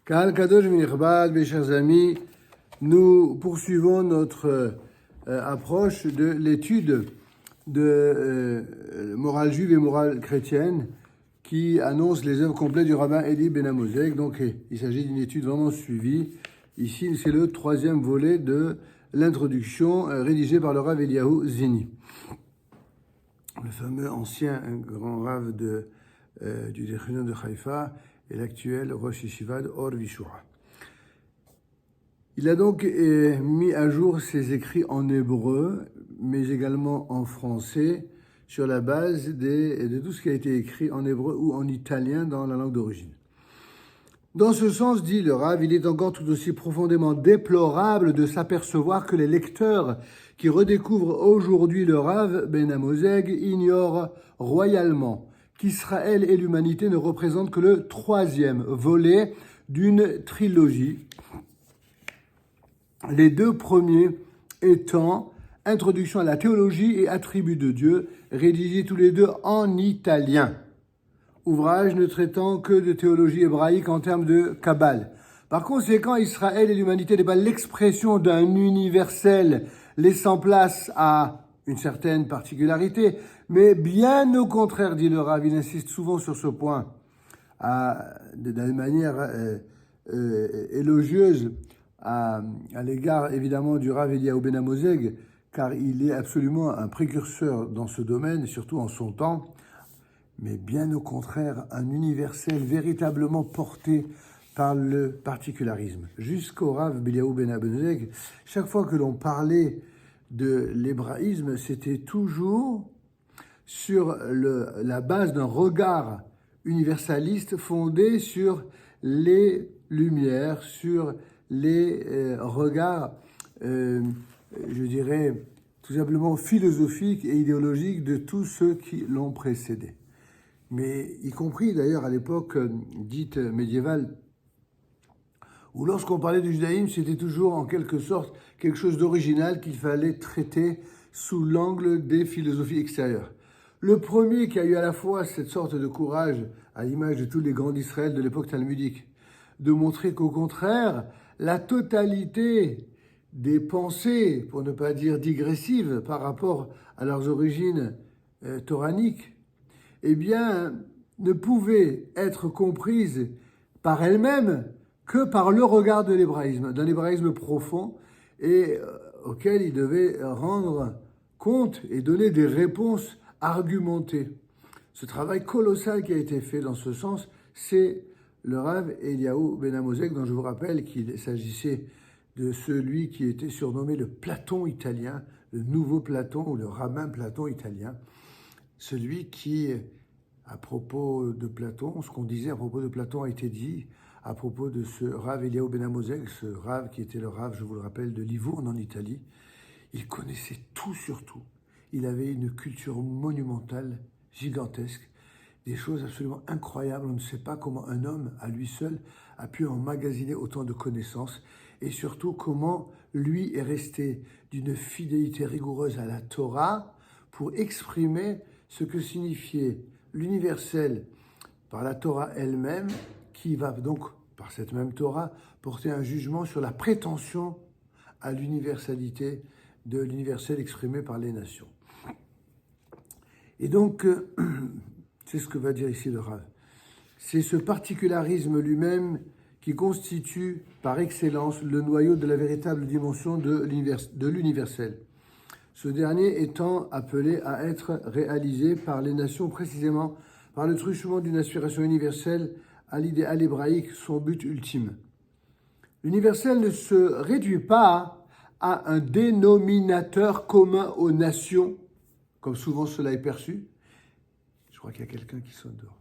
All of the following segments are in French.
Kahal Kadosh Minirbad, mes chers amis, nous poursuivons notre approche de l'étude de morale juive et morale chrétienne qui annonce les œuvres complètes du rabbin Eli Ben Amozeg. Donc, il s'agit d'une étude vraiment suivie. Ici, c'est le troisième volet de l'introduction rédigée par le Rav Eliyahu Zini, le fameux ancien grand Rav du Dechrinon de Haïfa et l'actuel Rosh Yeshiva Or Vishura. Il a donc mis à jour ses écrits en hébreu, mais également en français, sur la base de tout ce qui a été écrit en hébreu ou en italien dans la langue d'origine. Dans ce sens, dit le Rav, il est encore tout aussi profondément déplorable de s'apercevoir que les lecteurs qui redécouvrent aujourd'hui le Rav Ben Amozeg ignorent royalement qu'Israël et l'humanité ne représentent que le troisième volet d'une trilogie, les deux premiers étant Introduction à la théologie et Attributs de Dieu, rédigés tous les deux en italien. Ouvrage ne traitant que de théologie hébraïque en termes de Kabbale. Par conséquent, Israël et l'humanité n'est pas l'expression d'un universel laissant place à une certaine particularité, mais bien au contraire, dit le Rav, il insiste souvent sur ce point, d'une manière élogieuse à l'égard évidemment du Rav Eliyahu Ben Amozeg, car il est absolument un précurseur dans ce domaine, surtout en son temps, mais bien au contraire, un universel véritablement porté par le particularisme. Jusqu'au Rav Eliyahu Ben Amozeg, chaque fois que l'on parlait de l'hébraïsme, c'était toujours sur la base d'un regard universaliste fondé sur les lumières, sur les regards, je dirais, tout simplement philosophiques et idéologiques de tous ceux qui l'ont précédé. Mais y compris d'ailleurs à l'époque dite médiévale, où lorsqu'on parlait du judaïsme, c'était toujours en quelque sorte quelque chose d'original qu'il fallait traiter sous l'angle des philosophies extérieures. Le premier qui a eu à la fois cette sorte de courage, à l'image de tous les grands d'Israël de l'époque talmudique, de montrer qu'au contraire, la totalité des pensées, pour ne pas dire digressives, par rapport à leurs origines toraniques, eh bien, ne pouvait être comprise par elles-mêmes que par le regard de l'hébraïsme, d'un hébraïsme profond et auquel il devait rendre compte et donner des réponses argumentées. Ce travail colossal qui a été fait dans ce sens, c'est le Rav Eliyahu Ben Amozeg, dont je vous rappelle qu'il s'agissait de celui qui était surnommé le Platon italien, le nouveau Platon ou le rabbin Platon italien, celui qui, à propos de Platon, ce qu'on disait à propos de Platon a été dit à propos de ce Rav Eliyahu Ben Amozeg, ce Rav qui était le Rav, je vous le rappelle, de Livourne en Italie. Il connaissait tout sur tout. Il avait une culture monumentale, gigantesque, des choses absolument incroyables. On ne sait pas comment un homme, à lui seul, a pu emmagasiner autant de connaissances et surtout comment lui est resté d'une fidélité rigoureuse à la Torah pour exprimer ce que signifiait l'universel par la Torah elle-même, qui va donc, par cette même Torah, porter un jugement sur la prétention à l'universalité de l'universel exprimé par les nations. Et donc, c'est ce que va dire ici le Rav. C'est ce particularisme lui-même qui constitue par excellence le noyau de la véritable dimension de l'universel. Ce dernier étant appelé à être réalisé par les nations précisément par le truchement d'une aspiration universelle à l'idéal hébraïque, son but ultime. L'universel ne se réduit pas à un dénominateur commun aux nations, comme souvent cela est perçu. Je crois qu'il y a quelqu'un qui sonne dehors.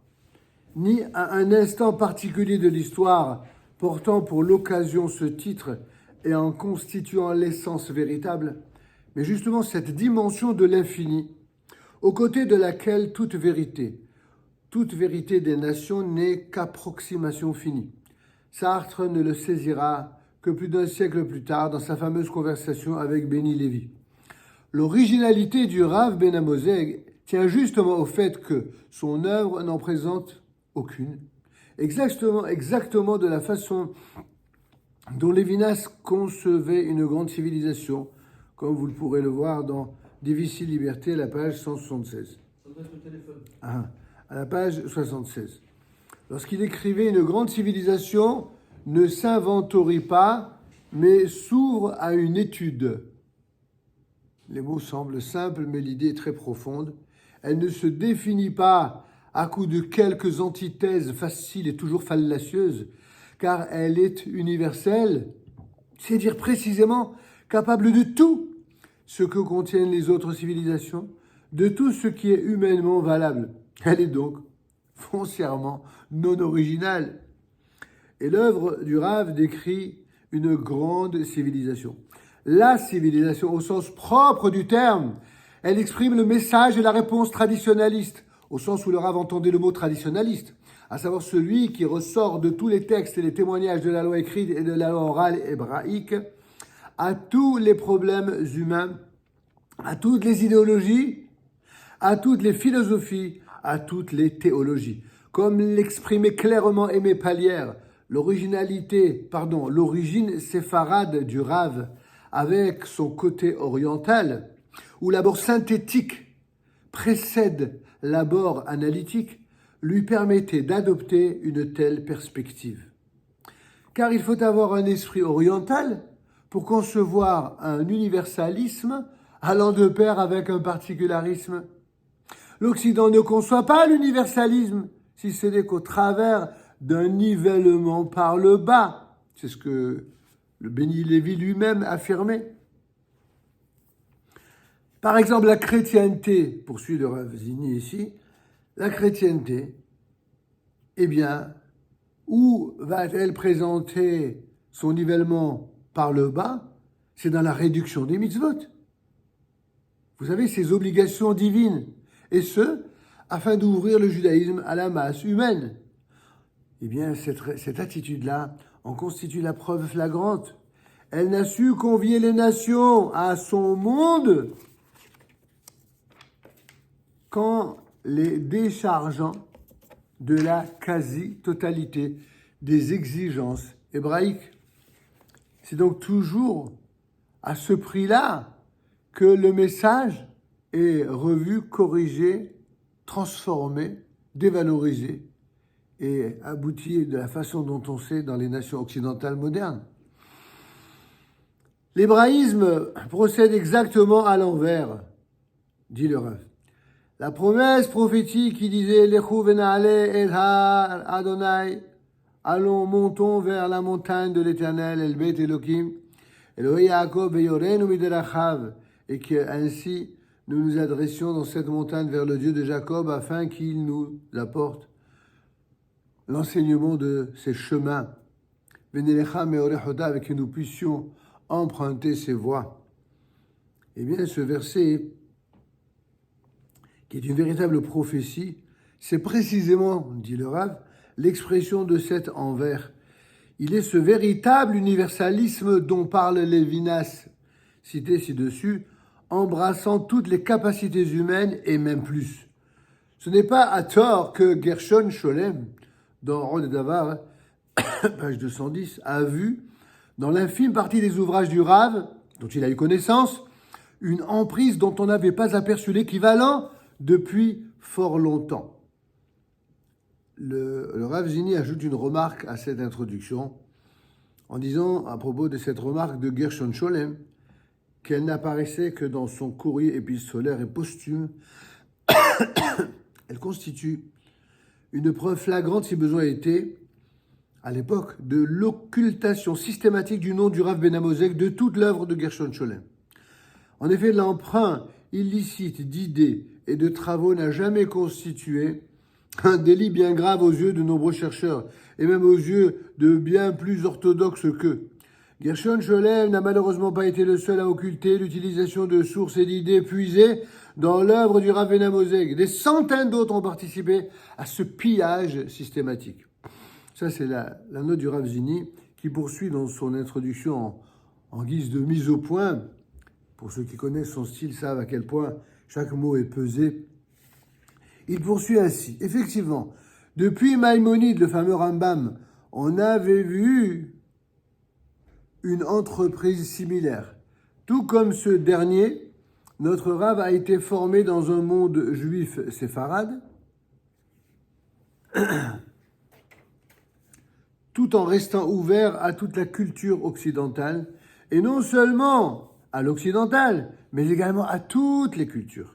Ni à un instant particulier de l'histoire portant pour l'occasion ce titre et en constituant l'essence véritable, mais justement cette dimension de l'infini, aux côtés de laquelle toute vérité des nations n'est qu'approximation finie. Sartre ne le saisira que plus d'un siècle plus tard dans sa fameuse conversation avec Benny Lévy. L'originalité du Rav Ben Amozeg tient justement au fait que son œuvre n'en présente aucune, exactement de la façon dont Lévinas concevait une grande civilisation, comme vous le pourrez le voir dans Difficile Liberté, la page 176. Ça doit être le téléphone. À la page 76. Lorsqu'il écrivait « Une grande civilisation ne s'inventorie pas, mais s'ouvre à une étude ». Les mots semblent simples, mais l'idée est très profonde. Elle ne se définit pas à coup de quelques antithèses faciles et toujours fallacieuses, car elle est universelle, c'est dire précisément capable de tout ce que contiennent les autres civilisations, de tout ce qui est humainement valable. Elle est donc foncièrement non originale. Et l'œuvre du Rav décrit une grande civilisation. La civilisation au sens propre du terme, elle exprime le message et la réponse traditionnaliste, au sens où le Rav entendait le mot traditionnaliste, à savoir celui qui ressort de tous les textes et les témoignages de la loi écrite et de la loi orale hébraïque, à tous les problèmes humains, à toutes les idéologies, à toutes les philosophies, à toutes les théologies. Comme l'exprimait clairement Aimé Pallière, l'origine séfarade du Rav, avec son côté oriental, où l'abord synthétique précède l'abord analytique, lui permettait d'adopter une telle perspective. Car il faut avoir un esprit oriental pour concevoir un universalisme allant de pair avec un particularisme. L'Occident ne conçoit pas l'universalisme, si ce n'est qu'au travers d'un nivellement par le bas. C'est ce que le Béni Lévi lui-même affirmait. Par exemple, la chrétienté, poursuit le Rav Zini ici, la chrétienté, eh bien, où va-t-elle présenter son nivellement par le bas? C'est dans la réduction des mitzvot. Vous savez, ces obligations divines, et ce, afin d'ouvrir le judaïsme à la masse humaine. Eh bien, cette attitude-là en constitue la preuve flagrante. Elle n'a su convier les nations à son monde qu'en les déchargeant de la quasi-totalité des exigences hébraïques. C'est donc toujours à ce prix-là que le message est revu, corrigé, transformé, dévalorisé et abouti de la façon dont on sait dans les nations occidentales modernes. L'hébraïsme procède exactement à l'envers, dit le Rav. La promesse prophétique qui disait « Lechu vena'ale el har Adonai » allons, montons vers la montagne de l'Éternel, El Bet Elohim, Elohei Yaakov veyorenu miderachav, et qu'ainsi nous nous adressions dans cette montagne vers le Dieu de Jacob afin qu'il nous apporte l'enseignement de ses chemins, Venelecha meorechotav, et que nous puissions emprunter ses voies. Eh bien, ce verset, qui est une véritable prophétie, c'est précisément, dit le Rav, l'expression de cet envers. Il est ce véritable universalisme dont parle Lévinas, cité ci-dessus, embrassant toutes les capacités humaines et même plus. Ce n'est pas à tort que Gershon Scholem, dans Rod Davar, page 210, a vu, dans l'infime partie des ouvrages du Rav, dont il a eu connaissance, une emprise dont on n'avait pas aperçu l'équivalent depuis fort longtemps. Le Rav Zini ajoute une remarque à cette introduction en disant, à propos de cette remarque de Gershon Scholem, qu'elle n'apparaissait que dans son courrier épistolaire et posthume. Elle constitue une preuve flagrante, si besoin était, à l'époque, de l'occultation systématique du nom du Rav Ben Amozeg de toute l'œuvre de Gershon Scholem. En effet, l'emprunt illicite d'idées et de travaux n'a jamais constitué un délit bien grave aux yeux de nombreux chercheurs, et même aux yeux de bien plus orthodoxes qu'eux. Gershon Scholem n'a malheureusement pas été le seul à occulter l'utilisation de sources et d'idées puisées dans l'œuvre du Rav Ben Amozeg. Des centaines d'autres ont participé à ce pillage systématique. Ça, c'est la note du Rav Zini qui poursuit dans son introduction en guise de mise au point. Pour ceux qui connaissent son style savent à quel point chaque mot est pesé. Il poursuit ainsi. Effectivement, Depuis Maïmonide, le fameux Rambam, on avait vu une entreprise similaire. Tout comme ce dernier, notre Rav a été formé dans un monde juif séfarade, tout en restant ouvert à toute la culture occidentale, et non seulement à l'occidentale, mais également à toutes les cultures.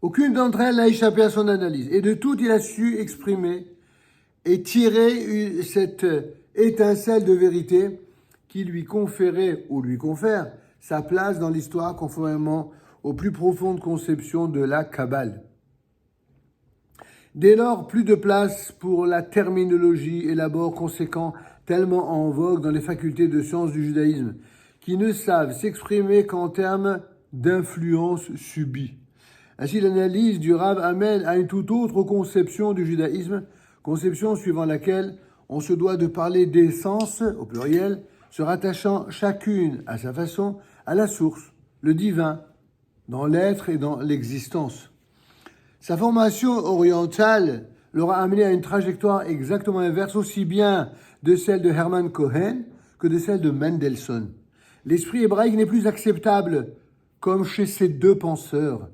Aucune d'entre elles n'a échappé à son analyse, et de toutes il a su exprimer et tirer cette étincelle de vérité qui lui conférait ou lui confère sa place dans l'histoire conformément aux plus profondes conceptions de la Kabbale. Dès lors, plus de place pour la terminologie et l'abord conséquent tellement en vogue dans les facultés de sciences du judaïsme, qui ne savent s'exprimer qu'en termes d'influence subie. Ainsi, l'analyse du Rav amène à une toute autre conception du judaïsme, conception suivant laquelle on se doit de parler d'essence, au pluriel, se rattachant chacune à sa façon à la source, le divin, dans l'être et dans l'existence. Sa formation orientale l'aura amené à une trajectoire exactement inverse, aussi bien de celle de Hermann Cohen que de celle de Mendelssohn. L'esprit hébraïque n'est plus acceptable, comme chez ces deux penseurs,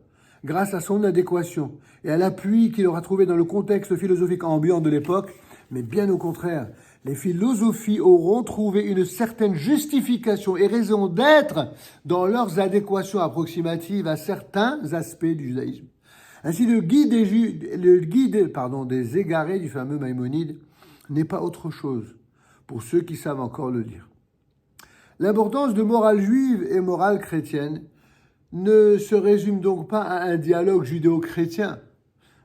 grâce à son adéquation et à l'appui qu'il aura trouvé dans le contexte philosophique ambiant de l'époque, mais bien au contraire, les philosophies auront trouvé une certaine justification et raison d'être dans leurs adéquations approximatives à certains aspects du judaïsme. Ainsi, le guide des égarés du fameux Maïmonide n'est pas autre chose, pour ceux qui savent encore le lire. L'importance de morale juive et morale chrétienne ne se résume donc pas à un dialogue judéo-chrétien,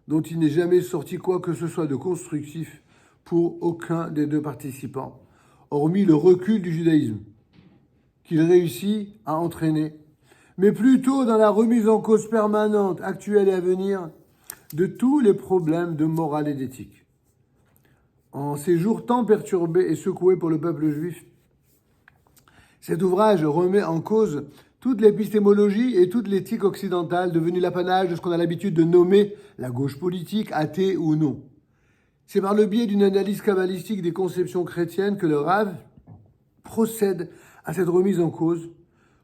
dont il n'est jamais sorti quoi que ce soit de constructif pour aucun des deux participants, hormis le recul du judaïsme, qu'il réussit à entraîner, mais plutôt dans la remise en cause permanente, actuelle et à venir, de tous les problèmes de morale et d'éthique. En ces jours tant perturbés et secoués pour le peuple juif, cet ouvrage remet en cause toute l'épistémologie et toute l'éthique occidentale, devenue l'apanage de ce qu'on a l'habitude de nommer la gauche politique, athée ou non. C'est par le biais d'une analyse kabbalistique des conceptions chrétiennes que le Rav procède à cette remise en cause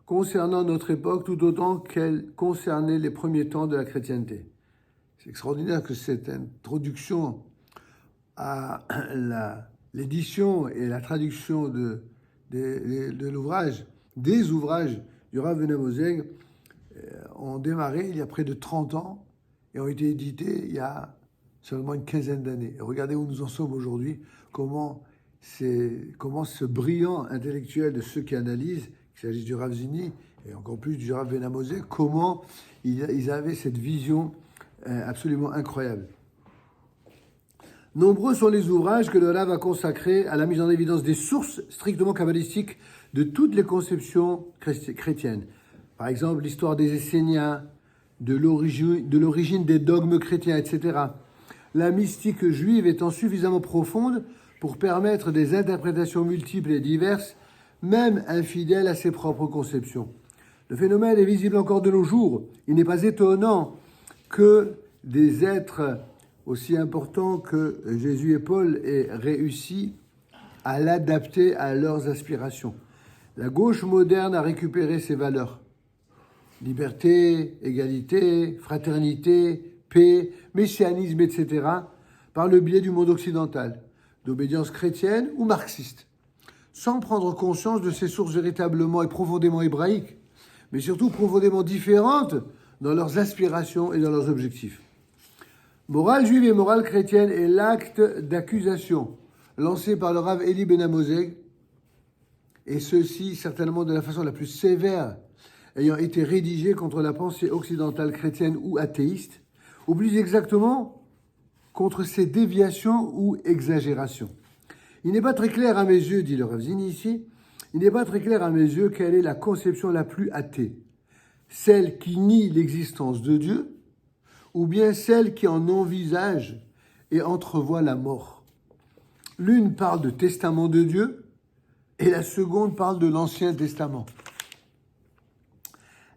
concernant notre époque tout autant qu'elle concernait les premiers temps de la chrétienté. C'est extraordinaire que cette introduction à l'édition et la traduction de l'ouvrage, des ouvrages du Rav Ben-Amozeg ont démarré il y a près de 30 ans et ont été édités il y a seulement une quinzaine d'années. Et regardez où nous en sommes aujourd'hui, comment ce brillant intellectuel de ceux qui analysent, qu'il s'agisse du Rav Zini et encore plus du Rav Ben-Amozeg, comment ils avaient cette vision absolument incroyable. Nombreux sont les ouvrages que le Rav a consacrés à la mise en évidence des sources strictement kabbalistiques de toutes les conceptions chrétiennes. Par exemple, l'histoire des Esséniens, de l'origine des dogmes chrétiens, etc. La mystique juive étant suffisamment profonde pour permettre des interprétations multiples et diverses, même infidèles à ses propres conceptions. Le phénomène est visible encore de nos jours. Il n'est pas étonnant que des êtres aussi importants que Jésus et Paul aient réussi à l'adapter à leurs aspirations. La gauche moderne a récupéré ses valeurs. Liberté, égalité, fraternité, paix, messianisme, etc., par le biais du monde occidental, d'obédience chrétienne ou marxiste, sans prendre conscience de ses sources véritablement et profondément hébraïques, mais surtout profondément différentes dans leurs aspirations et dans leurs objectifs. Morale juive et morale chrétienne est l'acte d'accusation lancé par le Rav Eli Ben-Amozeg, et ceci certainement de la façon la plus sévère ayant été rédigé contre la pensée occidentale chrétienne ou athéiste, ou plus exactement contre ses déviations ou exagérations. Il n'est pas très clair à mes yeux, dit le Rav Zini ici, il n'est pas très clair à mes yeux quelle est la conception la plus athée, celle qui nie l'existence de Dieu, ou bien celle qui en envisage et entrevoit la mort. L'une parle de testament de Dieu et la seconde parle de l'Ancien Testament.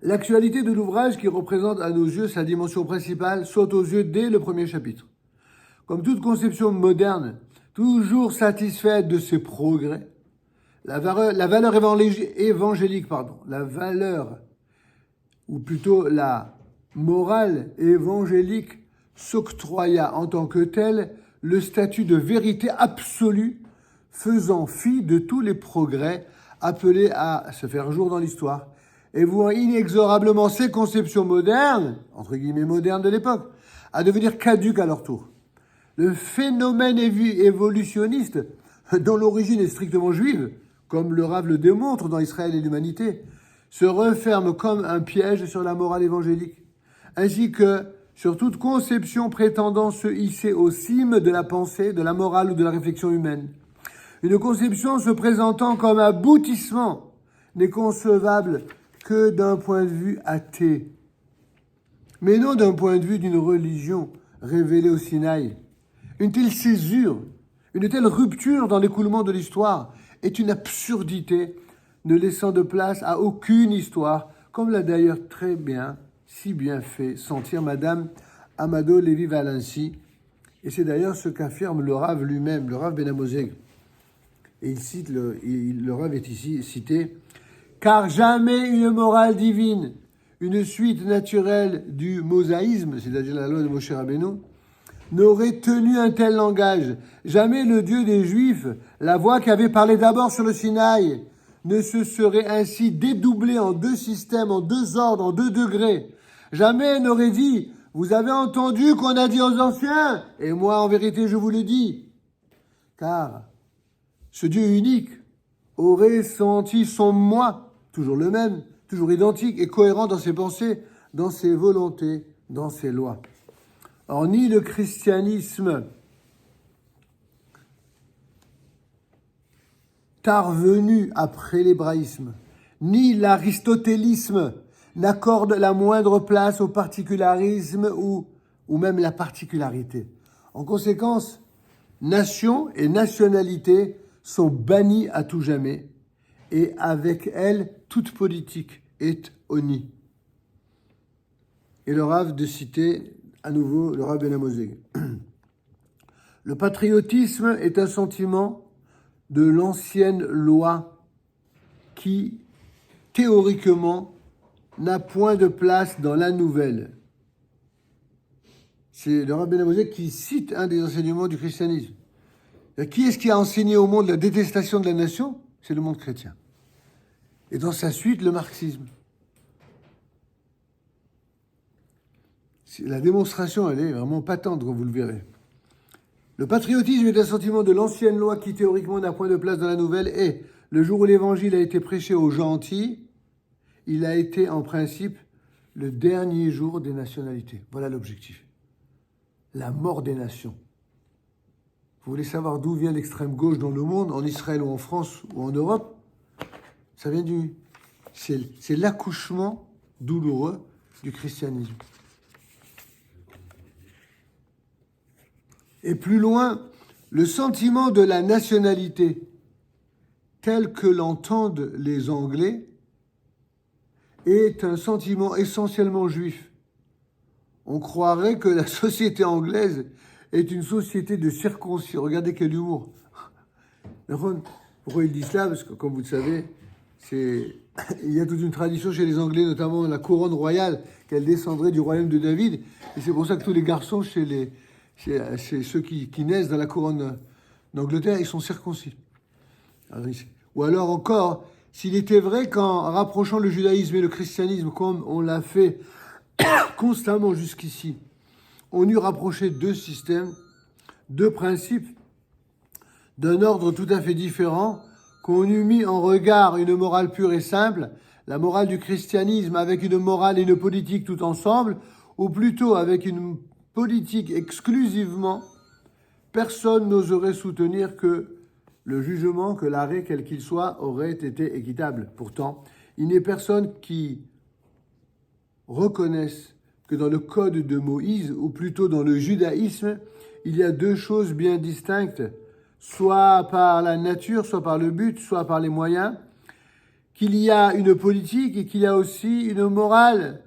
L'actualité de l'ouvrage, qui représente à nos yeux sa dimension principale, saute aux yeux dès le premier chapitre. Comme toute conception moderne, toujours satisfaite de ses progrès, la valeur évangélique, la valeur, ou plutôt la morale évangélique s'octroya en tant que telle le statut de vérité absolue, faisant fi de tous les progrès appelés à se faire jour dans l'histoire, et vouant inexorablement ces conceptions modernes, entre guillemets modernes de l'époque, à devenir caduques à leur tour. Le phénomène évolutionniste, dont l'origine est strictement juive, comme le Rav le démontre dans Israël et l'humanité, se referme comme un piège sur la morale évangélique, ainsi que sur toute conception prétendant se hisser aux cimes de la pensée, de la morale ou de la réflexion humaine. Une conception se présentant comme aboutissement n'est concevable que d'un point de vue athée, mais non d'un point de vue d'une religion révélée au Sinaï. Une telle césure, une telle rupture dans l'écoulement de l'histoire est une absurdité, ne laissant de place à aucune histoire, comme l'a d'ailleurs si bien fait sentir Madame Amado Lévy-Valency. Et c'est d'ailleurs ce qu'affirme le Rav lui-même, le Rav Ben Amozeg. Et il cite, le Rav est ici cité, « Car jamais une morale divine, une suite naturelle du mosaïsme, c'est-à-dire la loi de Moshe Rabbeinu, n'aurait tenu un tel langage. Jamais le Dieu des Juifs, la voix qui avait parlé d'abord sur le Sinaï, ne se serait ainsi dédoublé en deux systèmes, en deux ordres, en deux degrés. Jamais n'aurait dit, vous avez entendu qu'on a dit aux anciens, et moi en vérité je vous le dis. Car ce Dieu unique aurait senti son moi, toujours le même, toujours identique et cohérent dans ses pensées, dans ses volontés, dans ses lois. Or, ni le christianisme tard venu après l'hébraïsme, ni l'aristotélisme n'accordent la moindre place au particularisme ou même la particularité. En conséquence, nation et nationalité sont bannies à tout jamais, et avec elles, toute politique est honnie. Et le Rav de citer à nouveau le Rav Ben Amozeg. Le patriotisme est un sentiment de l'ancienne loi qui, théoriquement, n'a point de place dans la nouvelle. C'est le Rav Ben Amozeg qui cite un des enseignements du christianisme. Qui est-ce qui a enseigné au monde la détestation de la nation? C'est le monde chrétien. Et dans sa suite, le marxisme. La démonstration, elle est vraiment patente, comme vous le verrez. Le patriotisme est un sentiment de l'ancienne loi qui, théoriquement, n'a point de place dans la nouvelle. Et le jour où l'évangile a été prêché aux gentils, il a été, en principe, le dernier jour des nationalités. Voilà l'objectif. La mort des nations. Vous voulez savoir d'où vient l'extrême gauche dans le monde, en Israël ou en France ou en Europe? Ça vient c'est l'accouchement douloureux du christianisme. Et plus loin, le sentiment de la nationalité, tel que l'entendent les Anglais, est un sentiment essentiellement juif. On croirait que la société anglaise est une société de circoncis. Regardez quel humour. Pourquoi ils disent cela? Parce que, comme vous le savez, il y a toute une tradition chez les Anglais, notamment la couronne royale, qu'elle descendrait du royaume de David. Et c'est pour ça que tous les garçons chez ceux qui naissent dans la couronne d'Angleterre, ils sont circoncis. Ou alors encore, s'il était vrai qu'en rapprochant le judaïsme et le christianisme, comme on l'a fait constamment jusqu'ici, on eût rapproché deux systèmes, deux principes d'un ordre tout à fait différent, qu'on eût mis en regard une morale pure et simple, la morale du christianisme avec une morale et une politique tout ensemble, ou plutôt avec une politique exclusivement, personne n'oserait soutenir que le jugement, que l'arrêt, quel qu'il soit, aurait été équitable. Pourtant, il n'est personne qui reconnaisse que dans le code de Moïse, ou plutôt dans le judaïsme, il y a deux choses bien distinctes, soit par la nature, soit par le but, soit par les moyens, qu'il y a une politique et qu'il y a aussi une morale.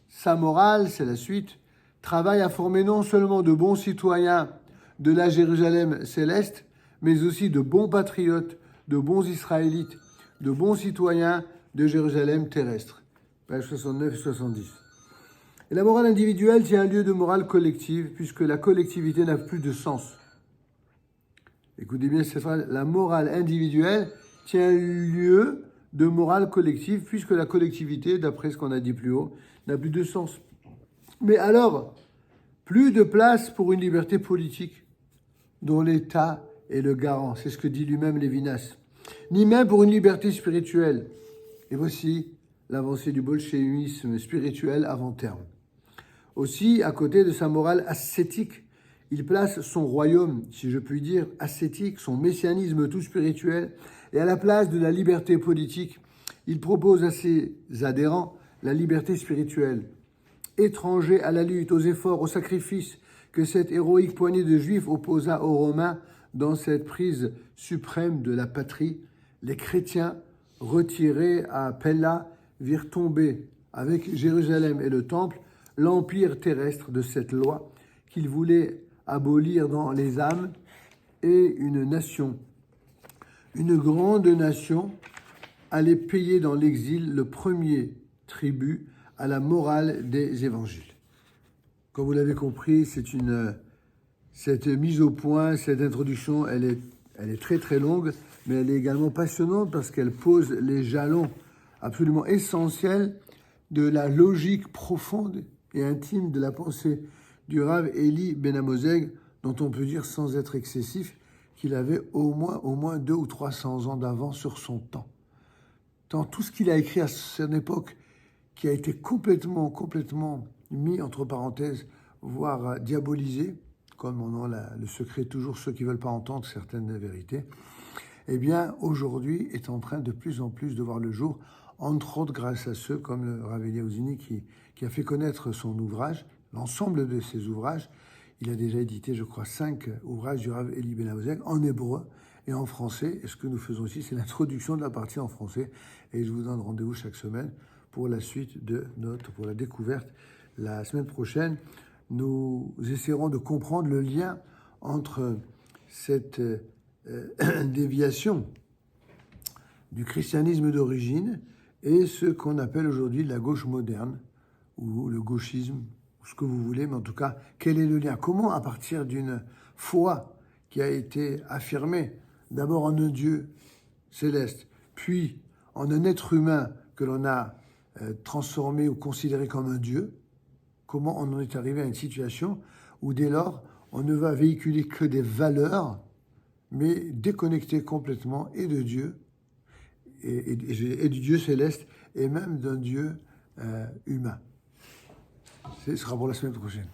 Sa morale, c'est la suite, travaille à former non seulement de bons citoyens de la Jérusalem céleste, mais aussi de bons patriotes, de bons Israélites, de bons citoyens de Jérusalem terrestre. Pages 69 et 70. Et la morale individuelle tient un lieu de morale collective, puisque la collectivité n'a plus de sens. Écoutez bien cette phrase, la morale individuelle tient un lieu de morale collective, puisque la collectivité, d'après ce qu'on a dit plus haut, n'a plus de sens. Mais alors, plus de place pour une liberté politique, dont l'État est le garant, c'est ce que dit lui-même Lévinas, ni même pour une liberté spirituelle. Et voici l'avancée du bolchevisme spirituel avant terme. Aussi, à côté de sa morale ascétique, il place son royaume, si je puis dire, ascétique, son messianisme tout spirituel, et à la place de la liberté politique, il propose à ses adhérents la liberté spirituelle. Étranger à la lutte, aux efforts, aux sacrifices que cette héroïque poignée de Juifs opposa aux Romains dans cette prise suprême de la patrie, les chrétiens, retirés à Pella, virent tomber avec Jérusalem et le Temple l'empire terrestre de cette loi qu'ils voulaient abolir dans les âmes, et une nation, une grande nation, allait payer dans l'exil le premier tribut à la morale des évangiles. Comme vous l'avez compris, cette mise au point, cette introduction, elle est très très longue, mais elle est également passionnante parce qu'elle pose les jalons absolument essentiels de la logique profonde et intime de la pensée du Rav Eli Ben Amozeg, dont on peut dire sans être excessif qu'il avait au moins 200 ou 300 ans d'avance sur son temps. Tant tout ce qu'il a écrit à cette époque, qui a été complètement mis entre parenthèses, voire diabolisé, comme on a le secret toujours ceux qui ne veulent pas entendre certaines vérités, eh bien, aujourd'hui, est en train de plus en plus de voir le jour, entre autres grâce à ceux comme le Rav Eliyahu Zini qui a fait connaître son ouvrage, l'ensemble de ses ouvrages. Il a déjà édité, je crois, 5 ouvrages du Rav Eli Ben Amozeg en hébreu et en français. Et ce que nous faisons ici, c'est l'introduction de la partie en français. Et je vous donne rendez-vous chaque semaine pour la suite pour la découverte. La semaine prochaine, nous essaierons de comprendre le lien entre cette déviation du christianisme d'origine et ce qu'on appelle aujourd'hui la gauche moderne, ou le gauchisme, ou ce que vous voulez, mais en tout cas, quel est le lien? Comment, à partir d'une foi qui a été affirmée, d'abord en un Dieu céleste, puis en un être humain que l'on a transformé ou considéré comme un Dieu, comment on en est arrivé à une situation où, dès lors, on ne va véhiculer que des valeurs, mais déconnectées complètement et de Dieu, et du Dieu céleste, et même d'un Dieu humain. Ce sera pour la semaine prochaine.